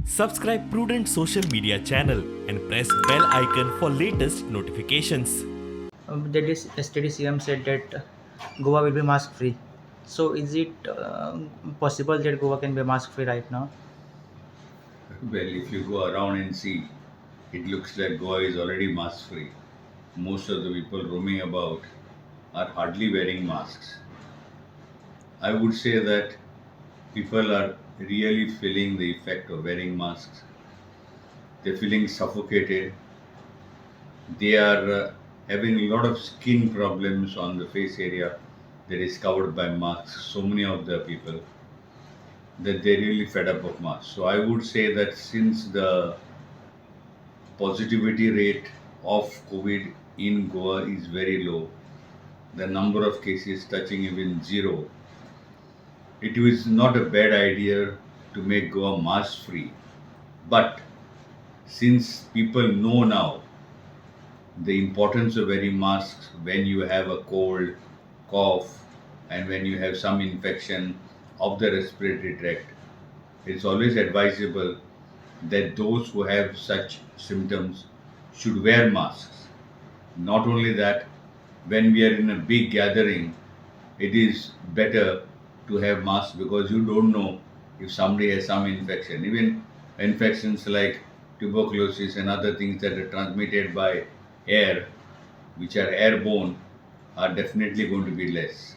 Subscribe Prudent social media channel and press bell icon for latest notifications. Yesterday CM said that Goa will be mask free. So is it possible that Goa can be mask free right now? Well, if you go around and see, it looks like Goa is already mask free. Most of the people roaming about are hardly wearing masks. I would say that people are really feeling the effect of wearing masks. They're feeling suffocated. They are having a lot of skin problems on the face area that is covered by masks. So many of the people that they're really fed up of masks. So I would say that since the positivity rate of COVID in Goa is very low, the number of cases touching even zero, it was not a bad idea to make Goa mask free. But since people know now the importance of wearing masks when you have a cold, cough, and when you have some infection of the respiratory tract, it's always advisable that those who have such symptoms should wear masks. Not only that, when we are in a big gathering, it is better to have masks because you don't know if somebody has some infection. Even infections like tuberculosis and other things that are transmitted by air, which are airborne, are definitely going to be less.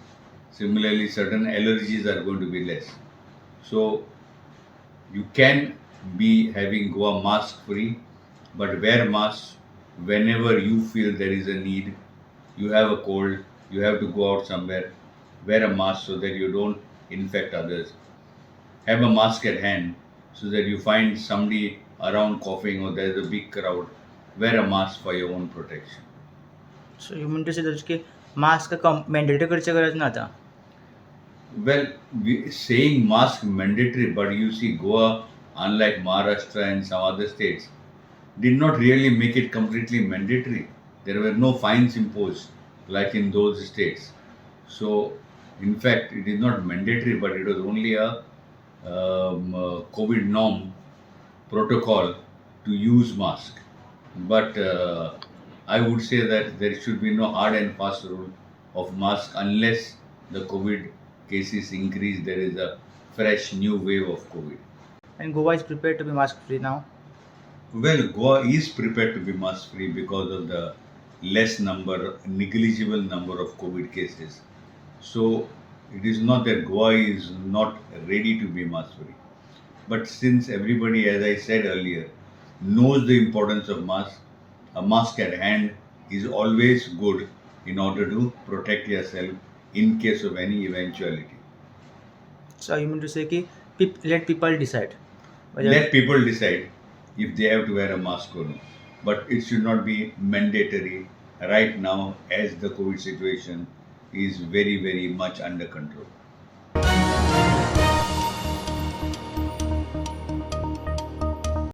Similarly, certain allergies are going to be less. So you can be having Goa mask free, but wear masks whenever you feel there is a need. You have a cold, you have to go out somewhere, wear a mask so that you don't infect others. Have a mask at hand so that you find somebody around coughing or there's a big crowd, wear a mask for your own protection. So you mean to say that mask mandatory करची गरज ना आता? Well, saying mask mandatory, but you see, Goa, unlike Maharashtra and some other states, did not really make it completely mandatory. There were no fines imposed like in those states. So, in fact, it is not mandatory, but it was only a COVID norm protocol to use mask. But I would say that there should be no hard and fast rule of mask unless the COVID cases increase. There is a fresh new wave of COVID. And Goa is prepared to be mask free now. Well, Goa is prepared to be mask free because of the negligible number of COVID cases. So it is not that Goa is not ready to be mask free. But since everybody, as I said earlier, knows the importance of mask, a mask at hand is always good in order to protect yourself in case of any eventuality. So you mean to say कि let people decide. Let people decide if they have to wear a mask or not. But it should not be mandatory right now as the COVID situation is very, very much under control.